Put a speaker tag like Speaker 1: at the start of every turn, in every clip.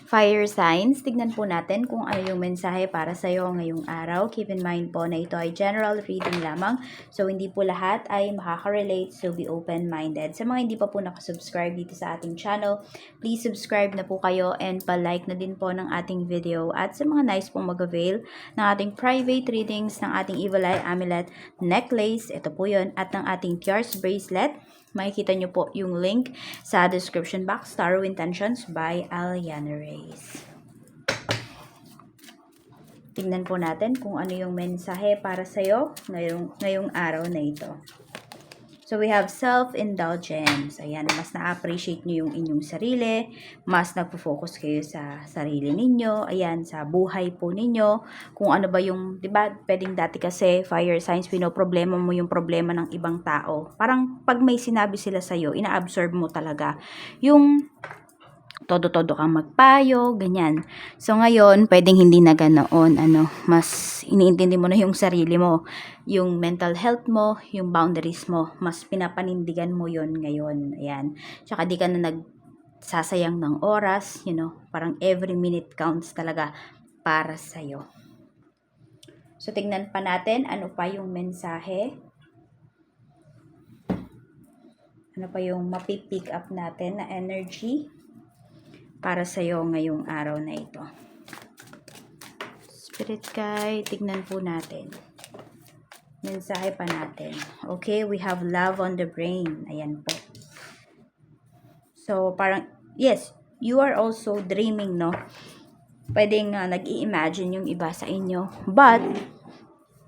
Speaker 1: Fire signs, tignan po natin kung ano yung mensahe para sa iyo ngayong araw. Keep in mind po na ito ay general reading lamang. So, hindi po lahat ay makaka-relate. So, be open-minded. Sa mga hindi pa po nakasubscribe dito sa ating channel, please subscribe na po kayo and pa-like na din po ng ating video. At sa mga nice pong mag-avail ng ating private readings ng ating Evil Eye Amulet Necklace, ito po yun, at ng ating Tears Bracelet, makikita nyo po yung link sa description box. Tarot Intentions by Aliana Reyes. Tingnan po natin kung ano yung mensahe para sa'yo ngayong araw na ito. So, we have self-indulgence. Ayan, mas na-appreciate nyo yung inyong sarili. Mas nagpo-focus kayo sa sarili ninyo. Ayan, sa buhay po ninyo. Kung ano ba yung, diba, pwedeng dati kasi, fire signs, problema mo yung problema ng ibang tao. Parang, pag may sinabi sila sa'yo, ina-absorb mo talaga. Yung todo-todo kang magpayo, ganyan. So, ngayon, pwedeng hindi na ganoon, mas iniintindi mo na yung sarili mo, yung mental health mo, yung boundaries mo, mas pinapanindigan mo yon ngayon. Ayan. Tsaka di ka na nagsasayang ng oras, parang every minute counts talaga para sa'yo. So, tingnan pa natin, ano pa yung mensahe? Ano pa yung mapipick up natin na energy para sa iyo ngayong araw na ito. Spirit guide, tignan po natin. Mensahe pa natin. Okay, we have love on the brain. Ayan po. So, parang, yes, you are also dreaming, no? Pwedeng nag-i-imagine yung iba sa inyo. But,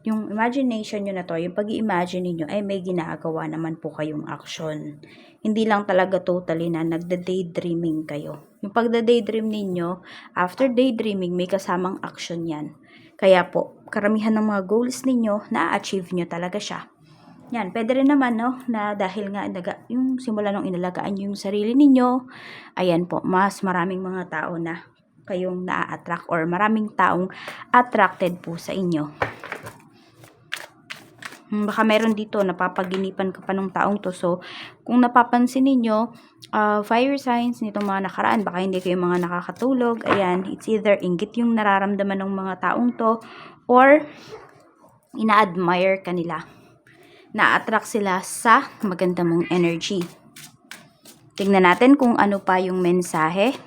Speaker 1: yung imagination nyo na to, yung pag-i-imagine niyo ay may ginagawa naman po kayong action. Hindi lang talaga totally na nagda-daydreaming kayo. Yung pagda-daydream ninyo, after daydreaming, may kasamang action yan. Kaya po, karamihan ng mga goals ninyo, na-achieve nyo talaga siya. Yan, pwede rin naman, no, na dahil nga, yung simula nung inalagaan nyo yung sarili ninyo, ayan po, mas maraming mga tao na kayong na-attract or maraming taong attracted po sa inyo. Baka meron dito, napapaginipan ka pa ng taong to. So, kung napapansin ninyo, fire signs nitong mga nakaraan, baka hindi kayo mga nakakatulog. Ayan, it's either inggit yung nararamdaman ng mga taong to, or ina-admire ka nila. Na-attract sila sa maganda mong energy. Tingnan natin kung ano pa yung mensahe.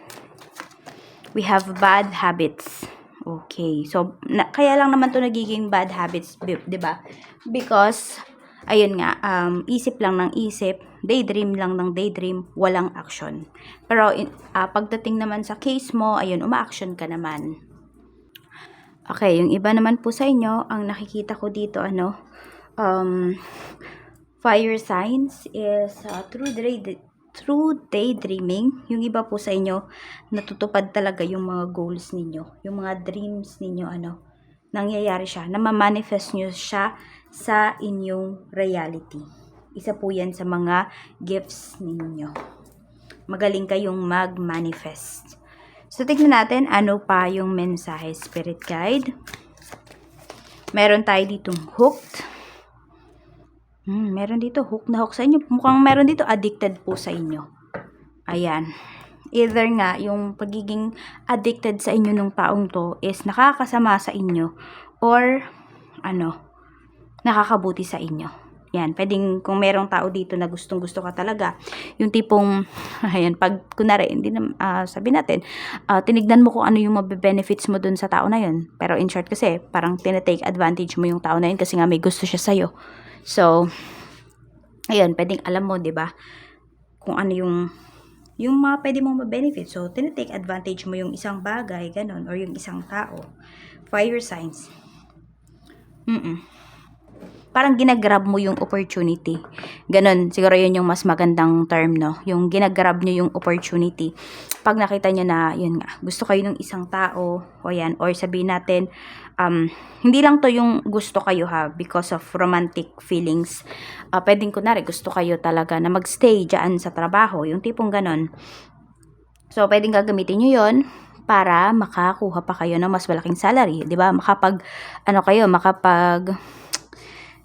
Speaker 1: We have bad habits. Okay. So, kaya lang naman to nagiging bad habits, 'di ba? Because, ayun nga, isip lang ng isip, daydream lang ng daydream, walang action. Pero, pagdating naman sa case mo, ayun, uma-action ka naman. Okay, yung iba naman po sa inyo, ang nakikita ko dito, fire signs is through daydreaming, yung iba po sa inyo, natutupad talaga yung mga goals ninyo, yung mga dreams ninyo, nangyayari siya, namamanifest nyo siya sa inyong reality. Isa po yan sa mga gifts ninyo. Magaling kayong mag-manifest. So, tignan natin ano pa yung mensahe, Spirit Guide. Meron tayo ditong hooked. Meron dito, hook na hook sa inyo. Mukhang meron dito, addicted po sa inyo. Ayan. Either nga, yung pagiging addicted sa inyo ng taong to is nakakasama sa inyo or, nakakabuti sa inyo. Yan, pwedeng kung merong tao dito na gustong-gusto ka talaga, yung tipong, ayan, pag, kunwari, hindi na, sabi natin, tinignan mo kung ano yung mabe-benefits mo dun sa tao na yun. Pero in short kasi, parang tinatake advantage mo yung tao na yun kasi nga may gusto siya sa'yo. So, ayun, pwedeng alam mo, 'di ba? Kung ano yung mga pwede mong ma-benefit. So, tinatake advantage mo yung isang bagay, ganun, or yung isang tao. Fire signs. Parang ginagrab mo yung opportunity. Ganun, siguro yun yung mas magandang term, no? Yung ginagrab nyo yung opportunity. Pag nakita nyo na, yun nga, gusto kayo ng isang tao, o yan, or sabihin natin, hindi lang to yung gusto kayo ha, because of romantic feelings. Pwedeng kunwari, gusto kayo talaga na magstay dyan sa trabaho, yung tipong ganun. So, pwedeng gagamitin nyo yun para makakuha pa kayo ng mas malaking salary, di ba?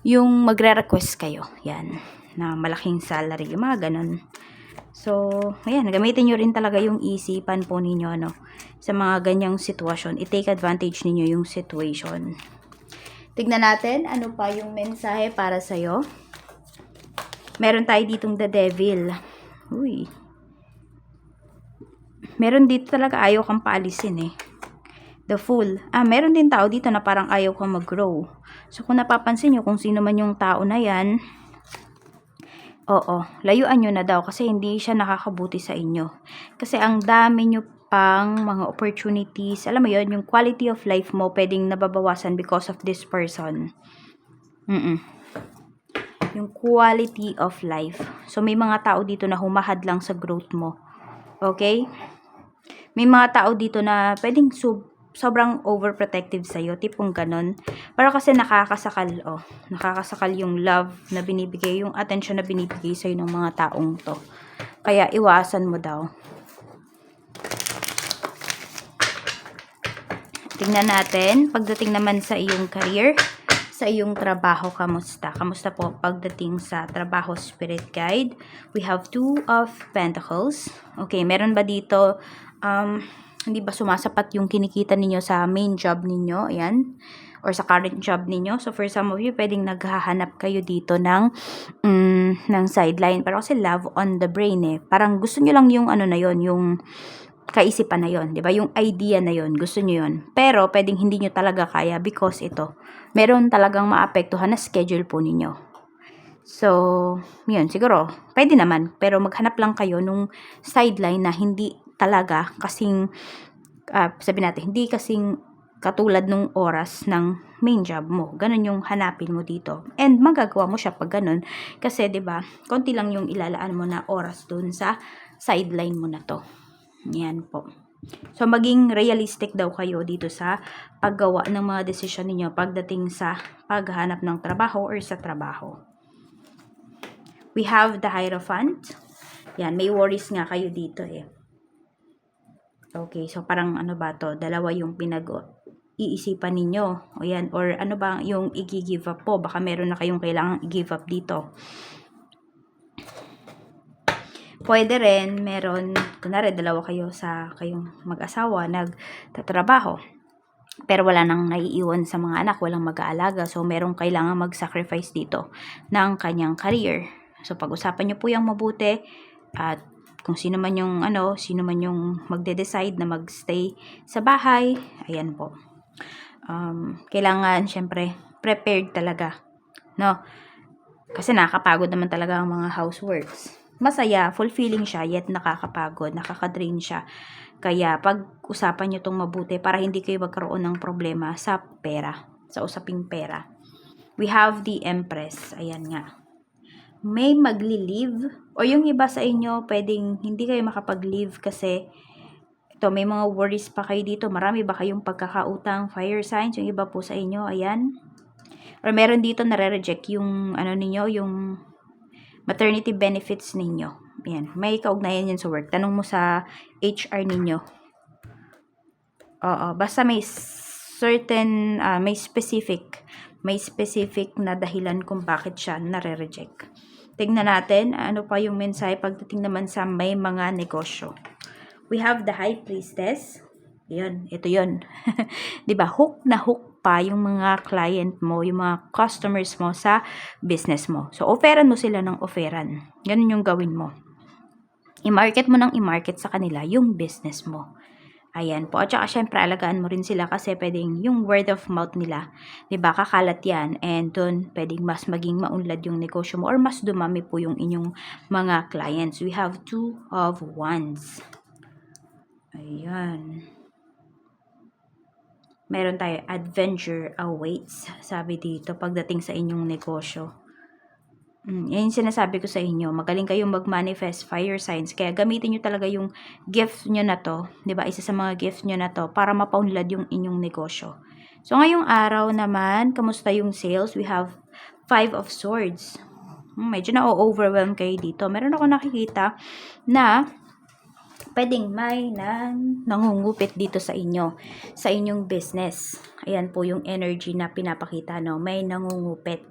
Speaker 1: Yung magre-request kayo, yan, na malaking salary, yung mga ganun. So, ayan, gamitin nyo rin talaga yung isipan po ninyo, ano, sa mga ganyang sitwasyon. I-take advantage ninyo yung situation. Tignan natin, ano pa yung mensahe para sa'yo. Meron tayo ditong the devil. Uy. Meron dito talaga ayaw kang paalisin eh. The fool. Meron din tao dito na parang ayaw kang mag-grow. So, kung napapansin nyo kung sino man yung tao na yan, oo, layuan nyo na daw kasi hindi siya nakakabuti sa inyo. Kasi ang dami nyo pang mga opportunities. Alam mo yon, yung quality of life mo pwedeng nababawasan because of this person. Yung quality of life. So, may mga tao dito na humahad lang sa growth mo. Okay? May mga tao dito na pwedeng sobrang overprotective sa'yo, tipong ganon. Pero kasi nakakasakal, nakakasakal yung love na binibigay, yung attention na binibigay sa'yo ng mga taong to. Kaya iwasan mo daw. Tingnan natin, pagdating naman sa iyong career, sa iyong trabaho, kamusta? Kamusta po pagdating sa trabaho, spirit guide? We have 2 of Pentacles. Okay, meron ba dito, hindi ba sumasapat yung kinikita ninyo sa main job ninyo? Ayan. Or sa current job ninyo. So, for some of you, pwedeng naghahanap kayo dito ng sideline. Pero kasi love on the brain eh. Parang gusto nyo lang yung ano na yon, yung kaisipan na yon, 'di ba? Yung idea na yon, gusto niyo yon. Pero pwedeng hindi niyo talaga kaya because ito, meron talagang maapektuhan na schedule po ninyo. So, yun, siguro, pwede naman, pero maghanap lang kayo nung sideline na hindi talaga kasing, sabi natin, hindi kasing katulad nung oras ng main job mo. Ganun yung hanapin mo dito. And magagawa mo siya pag ganun. Kasi, 'di ba, konti lang yung ilalaan mo na oras dun sa sideline mo na to. Yan po. So, maging realistic daw kayo dito sa paggawa ng mga desisyon ninyo pagdating sa paghanap ng trabaho or sa trabaho. We have the Hierophant. Yan, may worries nga kayo dito eh. Okay, so parang ano ba to? Dalawa yung iisipan ninyo. O yan, or ano ba yung i-give up po? Baka meron na kayong kailangang i-give up dito. Pwede rin, meron, kunwari, dalawa kayo sa kayong mag-asawa, nagtatrabaho. Pero wala nang naiiwan sa mga anak, walang mag-aalaga. So, merong kailangan mag-sacrifice dito ng kanyang career. So, pag-usapan nyo po yung mabuti at kung sino man yung, sino man yung magde-decide na magstay sa bahay, ayan po. Kailangan, syempre, prepared talaga. No? Kasi nakakapagod naman talaga ang mga houseworks. Masaya, fulfilling siya, yet nakakapagod, nakakadrain siya. Kaya pag-usapan nyo itong mabuti para hindi kayo magkaroon ng problema sa pera, sa usaping pera. We have the Empress. Ayan nga. May magli-leave o yung iba sa inyo, pwedeng hindi kayo makapag-leave kasi ito, may mga worries pa kayo dito. Marami ba kayong pagkakautang, fire signs? Yung iba po sa inyo, ayan. Or meron dito nare-reject yung ninyo, yung maternity benefits ninyo. Ayan, may kaugnayan yan sa work. Tanong mo sa HR ninyo. Oo, basta may certain, may specific na dahilan kung bakit siya nare-reject. Tignan natin, ano pa yung mensahe pagdating naman sa may mga negosyo. We have the High Priestess. Yan, ito yun. Diba, hook na hook pa yung mga client mo, yung mga customers mo sa business mo. So, offeran mo sila ng offeran. Ganun yung gawin mo. I-market mo ng i-market sa kanila yung business mo. Ayan po. At saka, syempre, alagaan mo rin sila kasi pwedeng yung word of mouth nila, diba, kakalat yan. And doon, pwedeng mas maging maunlad yung negosyo mo or mas dumami po yung inyong mga clients. We have 2 of Wands. Ayan. Meron tayo, adventure awaits, sabi dito, pagdating sa inyong negosyo. Yan yung sinasabi ko sa inyo. Magaling kayong mag-manifest fire signs. Kaya gamitin nyo talaga yung gift nyo na to. 'Di ba? Isa sa mga gift nyo na to para mapaunlad yung inyong negosyo. So, ngayong araw naman, kamusta yung sales? We have 5 of Swords. Medyo na-overwhelm kayo dito. Meron ako nakikita na pwedeng may nangungupit dito sa inyo, sa inyong business. Ayan po yung energy na pinapakita, no? May nangungupit.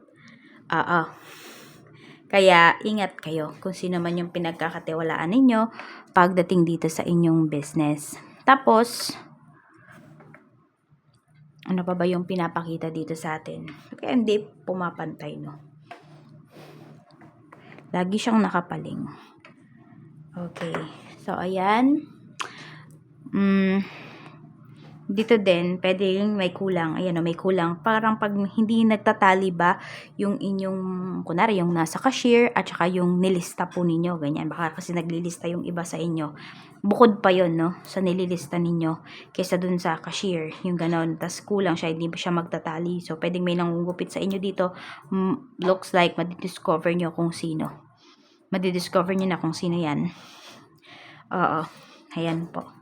Speaker 1: Kaya, ingat kayo kung sino man yung pinagkakatiwalaan ninyo pagdating dito sa inyong business. Tapos, ano pa ba yung pinapakita dito sa atin? Kaya hindi pumapantay, no? Lagi siyang nakapaling. Okay. So, ayan. Dito din, pwedeng may kulang. Ayan o, may kulang. Parang pag hindi nagtatali ba yung inyong, kunwari, yung nasa cashier at saka yung nilista po ninyo. Ganyan. Baka kasi naglilista yung iba sa inyo. Bukod pa yon, no? Sa nililista ninyo kaysa dun sa cashier. Yung ganon. Tas kulang siya, hindi siya magtatali. So, pwedeng may nangungupit sa inyo dito. Looks like madidiscover nyo kung sino. Madidiscover nyo na kung sino yan. Oo. Ayan po.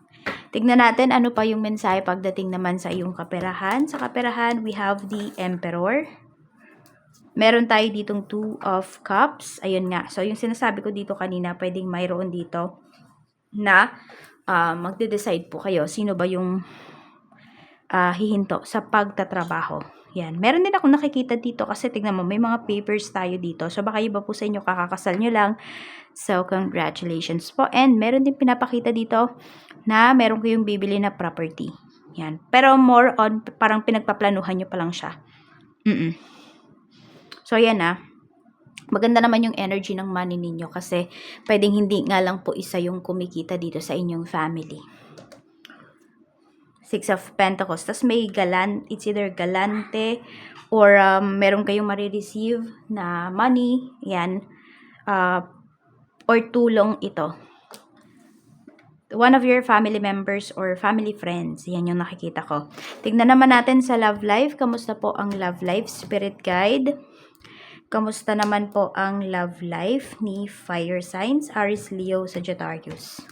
Speaker 1: Tignan natin ano pa yung mensahe pagdating naman sa iyong kaperahan. Sa kaperahan, we have the Emperor. Meron tayo ditong Two of Cups. Ayun nga. So, yung sinasabi ko dito kanina, pwedeng mayroon dito na magde-decide po kayo. Sino ba yung hihinto sa pagtatrabaho. Yan. Meron din ako nakikita dito kasi tignan mo, may mga papers tayo dito. So, baka iba po sa inyo, kakakasal nyo lang. So, congratulations po. And meron din pinapakita dito na meron kayong bibili na property. Yan. Pero more on, parang pinagpaplanuhan nyo pa lang siya. So, yan maganda naman yung energy ng money ninyo kasi pwedeng hindi nga lang po isa yung kumikita dito sa inyong family. Six of Pentacles. Tapos may it's either galante or meron kayong marireceive na money. Yan. Or tulong ito. One of your family members or family friends. Yan yung nakikita ko. Tignan naman natin sa love life. Kamusta po ang love life? Spirit guide. Kamusta naman po ang love life ni fire signs? Aries, Leo, Sagittarius.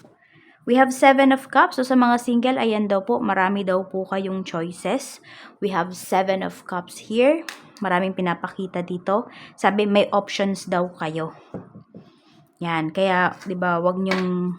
Speaker 1: We have 7 of Cups. So, sa mga single, ayan daw po, marami daw po kayong choices. We have 7 of Cups here. Maraming pinapakita dito. Sabi, may options daw kayo. Yan. Kaya, di ba, wag nyong,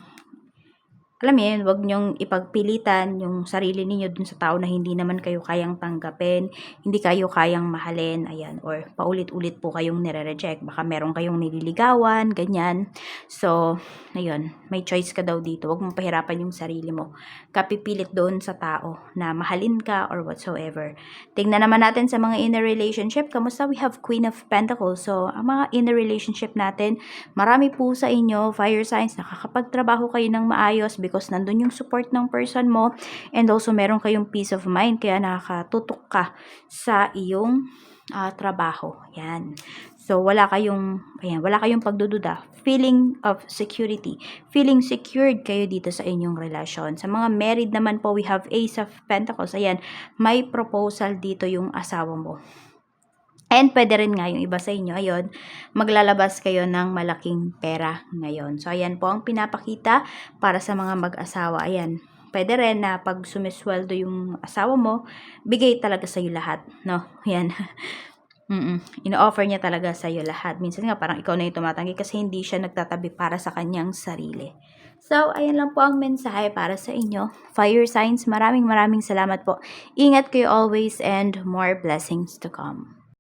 Speaker 1: alam mo yun, wag nyong ipagpilitan yung sarili niyo dun sa tao na hindi naman kayo kayang tanggapin, hindi kayo kayang mahalin, ayan, or paulit-ulit po kayong nire-reject. Baka meron kayong nililigawan, ganyan. So, ayun, may choice ka daw dito. Wag mong pahirapan yung sarili mo. Kapipilit doon sa tao na mahalin ka or whatsoever. Tingnan naman natin sa mga inner relationship. Kamusta? We have Queen of Pentacles. So, ang mga inner relationship natin, marami po sa inyo, fire signs, nakakapagtrabaho kayo ng maayos because nandun yung support ng person mo and also meron kayong peace of mind kaya nakatutok ka sa iyong trabaho. Yan. So, wala kayong pagdududa. Feeling of security. Feeling secured kayo dito sa inyong relasyon. Sa mga married naman po, we have Ace of Pentacles. Ayan, may proposal dito yung asawa mo. And pwede rin nga yung iba sa inyo, ayun, maglalabas kayo ng malaking pera ngayon. So, ayan po ang pinapakita para sa mga mag-asawa. Ayan, pwede rin na pag sumisweldo yung asawa mo, bigay talaga sa'yo lahat, no? Ayan. Ino-offer niya talaga sa'yo lahat. Minsan nga parang ikaw na yung tumatanggi kasi hindi siya nagtatabi para sa kanyang sarili. So, ayan lang po ang mensahe para sa inyo. Fire signs, maraming salamat po. Ingat kayo always and more blessings to come.